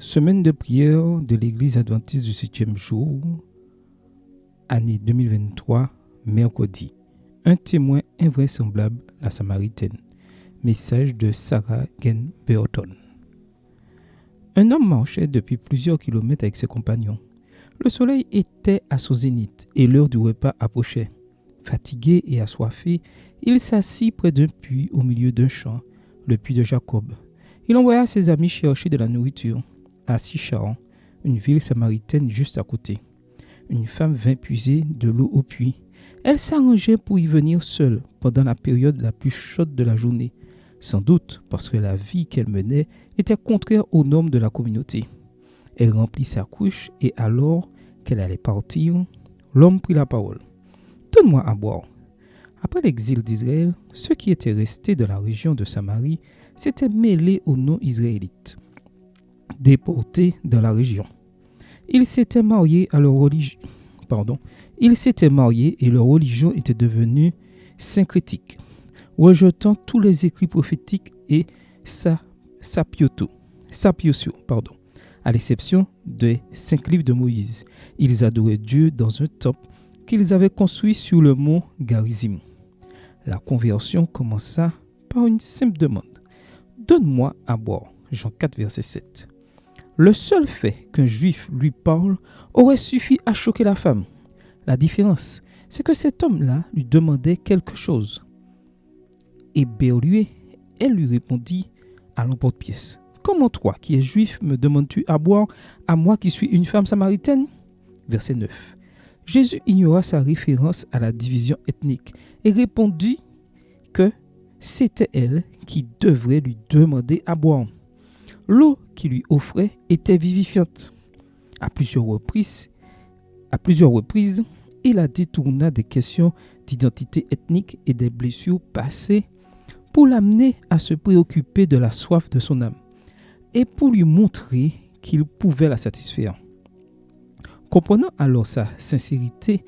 Semaine de prière de l'Église adventiste du 7e jour, année 2023, mercredi. Un témoin invraisemblable, la Samaritaine. Message de Sarah Gen Burton. Un homme marchait depuis plusieurs kilomètres avec ses compagnons. Le soleil était à son zénith et l'heure du repas approchait. Fatigué et assoiffé, il s'assit près d'un puits au milieu d'un champ, le puits de Jacob. Il envoya ses amis chercher de la nourriture. À Sicharon, une ville samaritaine juste à côté. Une femme vint puiser de l'eau au puits. Elle s'arrangeait pour y venir seule pendant la période la plus chaude de la journée, sans doute parce que la vie qu'elle menait était contraire aux normes de la communauté. Elle remplit sa couche et alors qu'elle allait partir, l'homme prit la parole. « Donne-moi à boire. » Après l'exil d'Israël, ceux qui étaient restés dans la région de Samarie s'étaient mêlés aux non-israélites, déportés dans la région. Ils s'étaient mariés et leur religion était devenue syncrétique, rejetant tous les écrits prophétiques et sapiosio, à l'exception des 5 livres de Moïse. Ils adoraient Dieu dans un temple qu'ils avaient construit sur le mont Garizim. La conversion commença par une simple demande. « Donne-moi à boire » Jean 4, verset 7. Le seul fait qu'un juif lui parle aurait suffi à choquer la femme. La différence, c'est que cet homme-là lui demandait quelque chose. Éberluée, elle lui répondit à l'emporte-pièce. « Comment toi, qui es juif, me demandes-tu à boire, à moi qui suis une femme samaritaine ?» Verset 9. Jésus ignora sa référence à la division ethnique et répondit que c'était elle qui devrait lui demander à boire. L'eau qu'il lui offrait était vivifiante. À plusieurs reprises, il la détourna des questions d'identité ethnique et des blessures passées pour l'amener à se préoccuper de la soif de son âme et pour lui montrer qu'il pouvait la satisfaire. Comprenant alors sa sincérité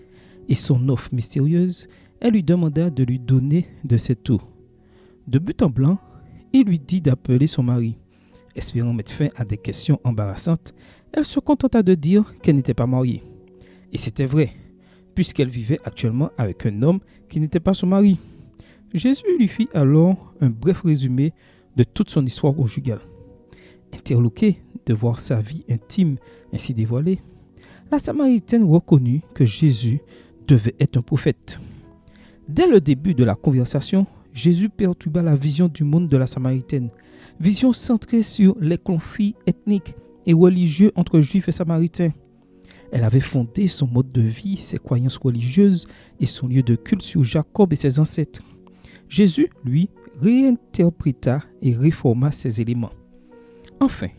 et son offre mystérieuse, elle lui demanda de lui donner de cette eau. De but en blanc, il lui dit d'appeler son mari. Espérant mettre fin à des questions embarrassantes, elle se contenta de dire qu'elle n'était pas mariée. Et c'était vrai, puisqu'elle vivait actuellement avec un homme qui n'était pas son mari. Jésus lui fit alors un bref résumé de toute son histoire conjugale. Interloquée de voir sa vie intime ainsi dévoilée, la Samaritaine reconnut que Jésus devait être un prophète. Dès le début de la conversation, Jésus perturba la vision du monde de la Samaritaine, vision centrée sur les conflits ethniques et religieux entre Juifs et Samaritains. Elle avait fondé son mode de vie, ses croyances religieuses et son lieu de culte sur Jacob et ses ancêtres. Jésus, lui, réinterpréta et réforma ces éléments. Enfin,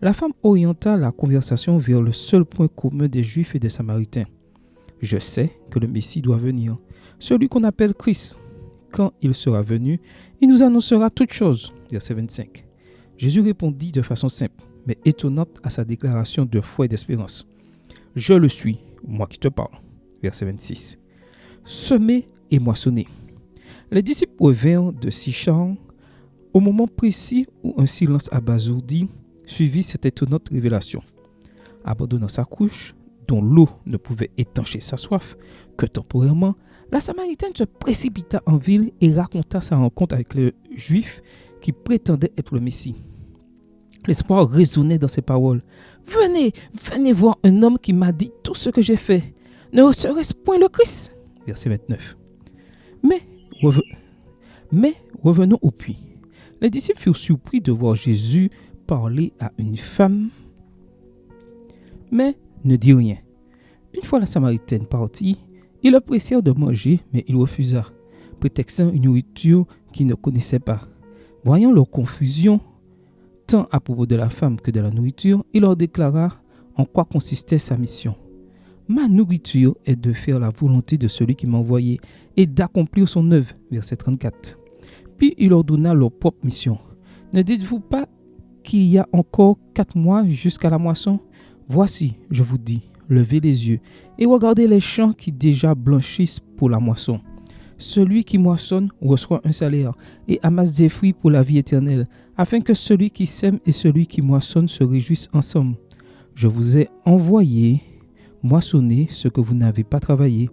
la femme orienta la conversation vers le seul point commun des Juifs et des Samaritains. « Je sais que le Messie doit venir, celui qu'on appelle Christ. Quand il sera venu, il nous annoncera toutes choses. » Verset 25. Jésus répondit de façon simple, mais étonnante à sa déclaration de foi et d'espérance. « Je le suis, moi qui te parle. » Verset 26. Semer et moissonner. Les disciples revinrent de Sicharon au moment précis où un silence abasourdi suivit cette étonnante révélation. Abandonnant sa couche, dont l'eau ne pouvait étancher sa soif que temporairement, la Samaritaine se précipita en ville et raconta sa rencontre avec le Juif qui prétendait être le Messie. L'espoir résonnait dans ses paroles. « Venez, venez voir un homme qui m'a dit tout ce que j'ai fait. Ne serait-ce point le Christ ?» Verset 29. Mais revenons au puits. Les disciples furent surpris de voir Jésus parler à une femme, mais ne dit rien. Une fois la Samaritaine partie, ils le pressèrent de manger, mais il refusa, prétextant une nourriture qu'il ne connaissait pas. Voyant leur confusion, tant à propos de la femme que de la nourriture, il leur déclara en quoi consistait sa mission. « Ma nourriture est de faire la volonté de celui qui m'a envoyé et d'accomplir son œuvre. » Verset 34. Puis il leur donna leur propre mission. « Ne dites-vous pas qu'il y a encore 4 mois jusqu'à la moisson? Voici, je vous dis, levez les yeux et regardez les champs qui déjà blanchissent pour la moisson. Celui qui moissonne reçoit un salaire et amasse des fruits pour la vie éternelle, afin que celui qui sème et celui qui moissonne se réjouissent ensemble. Je vous ai envoyé moissonner ce que vous n'avez pas travaillé.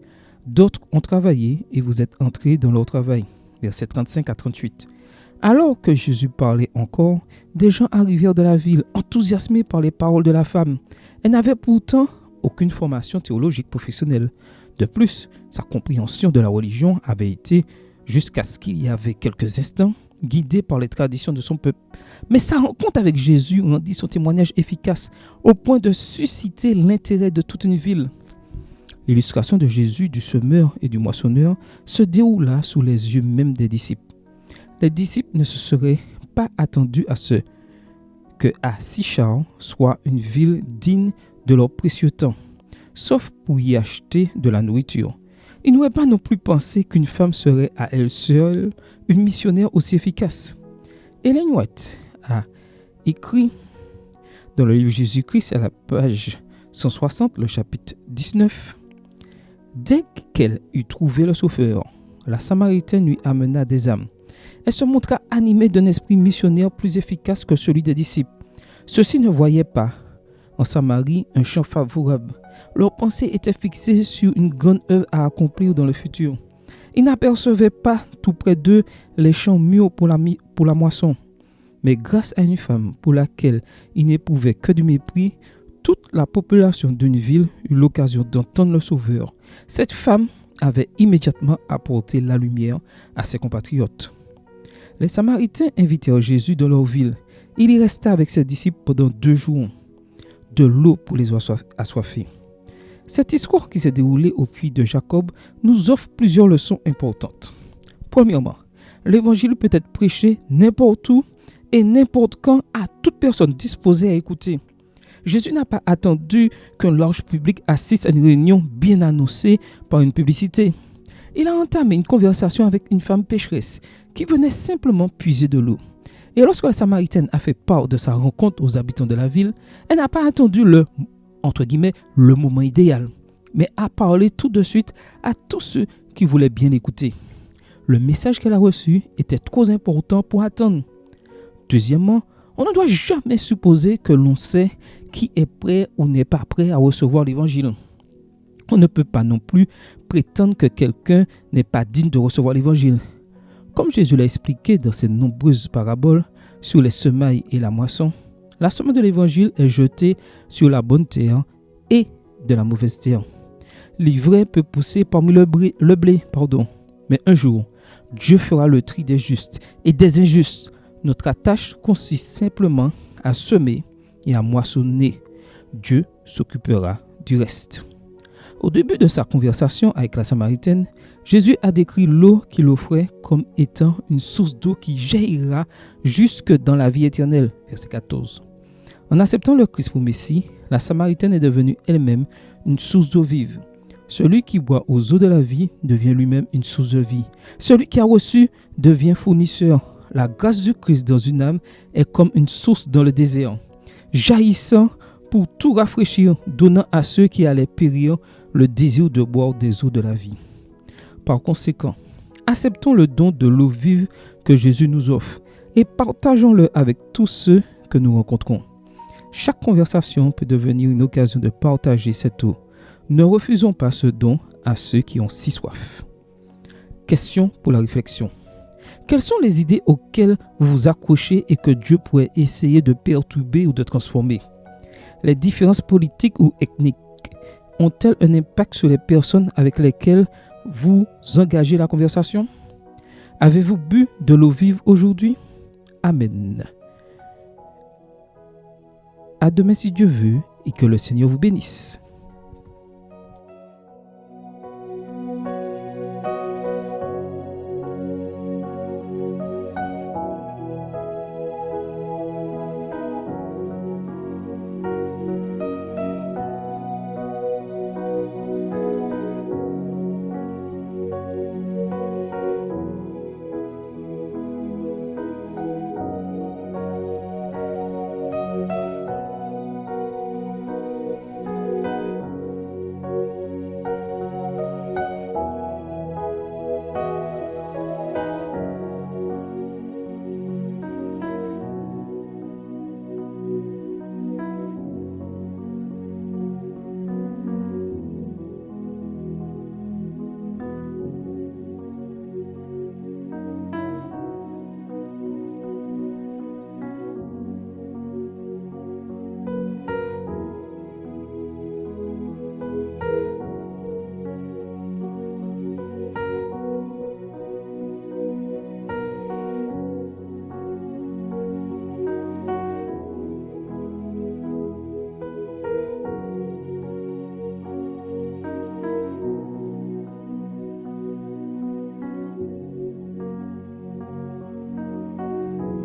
D'autres ont travaillé et vous êtes entrés dans leur travail. Versets 35 à 38. Alors que Jésus parlait encore, des gens arrivèrent de la ville, enthousiasmés par les paroles de la femme. Elle n'avait pourtant aucune formation théologique professionnelle. De plus, sa compréhension de la religion avait été, jusqu'à ce qu'il y avait quelques instants, guidée par les traditions de son peuple. Mais sa rencontre avec Jésus rendit son témoignage efficace, au point de susciter l'intérêt de toute une ville. L'illustration de Jésus du semeur et du moissonneur se déroula sous les yeux même des disciples. Les disciples ne se seraient pas attendus à ce que Sychar soit une ville digne de leur précieux temps, sauf pour y acheter de la nourriture. Ils n'auraient pas non plus pensé qu'une femme serait à elle seule une missionnaire aussi efficace. Ellen White a écrit dans le livre Jésus-Christ à la page 160, le chapitre 19. Dès qu'elle eut trouvé le sauveur, la Samaritaine lui amena des âmes. Elle se montra animée d'un esprit missionnaire plus efficace que celui des disciples. Ceux-ci ne voyaient pas en Samarie un champ favorable. Leur pensée était fixée sur une grande œuvre à accomplir dans le futur. Ils n'apercevaient pas tout près d'eux les champs mûrs pour la moisson. Mais grâce à une femme pour laquelle ils n'éprouvaient que du mépris, toute la population d'une ville eut l'occasion d'entendre le Sauveur. Cette femme avait immédiatement apporté la lumière à ses compatriotes. Les Samaritains invitèrent Jésus dans leur ville. Il y resta avec ses disciples pendant 2 jours. De l'eau pour les assoiffés. Cette histoire qui s'est déroulée au puits de Jacob nous offre plusieurs leçons importantes. Premièrement, l'évangile peut être prêché n'importe où et n'importe quand à toute personne disposée à écouter. Jésus n'a pas attendu qu'un large public assiste à une réunion bien annoncée par une publicité. Il a entamé une conversation avec une femme pécheresse qui venait simplement puiser de l'eau. Et lorsque la Samaritaine a fait part de sa rencontre aux habitants de la ville, elle n'a pas attendu le moment idéal, mais a parlé tout de suite à tous ceux qui voulaient bien écouter. Le message qu'elle a reçu était trop important pour attendre. Deuxièmement, on ne doit jamais supposer que l'on sait qui est prêt ou n'est pas prêt à recevoir l'évangile. On ne peut pas non plus prétendre que quelqu'un n'est pas digne de recevoir l'évangile. Comme Jésus l'a expliqué dans ses nombreuses paraboles sur les semailles et la moisson, la semence de l'évangile est jetée sur la bonne terre et de la mauvaise terre. L'ivraie peut pousser parmi le blé, mais un jour, Dieu fera le tri des justes et des injustes. Notre tâche consiste simplement à semer et à moissonner. Dieu s'occupera du reste. Au début de sa conversation avec la Samaritaine, Jésus a décrit l'eau qu'il offrait comme étant une source d'eau qui jaillira jusque dans la vie éternelle. Verset 14. En acceptant le Christ pour Messie, la Samaritaine est devenue elle-même une source d'eau vive. Celui qui boit aux eaux de la vie devient lui-même une source de vie. Celui qui a reçu devient fournisseur. La grâce du Christ dans une âme est comme une source dans le désert, jaillissant pour tout rafraîchir, donnant à ceux qui allaient périr le désir de boire des eaux de la vie. Par conséquent, acceptons le don de l'eau vive que Jésus nous offre et partageons-le avec tous ceux que nous rencontrons. Chaque conversation peut devenir une occasion de partager cette eau. Ne refusons pas ce don à ceux qui ont si soif. Question pour la réflexion. Quelles sont les idées auxquelles vous vous accrochez et que Dieu pourrait essayer de perturber ou de transformer? Les différences politiques ou ethniques ont-elles un impact sur les personnes avec lesquelles vous engagez la conversation? Avez-vous bu de l'eau vive aujourd'hui? Amen. À demain si Dieu veut et que le Seigneur vous bénisse.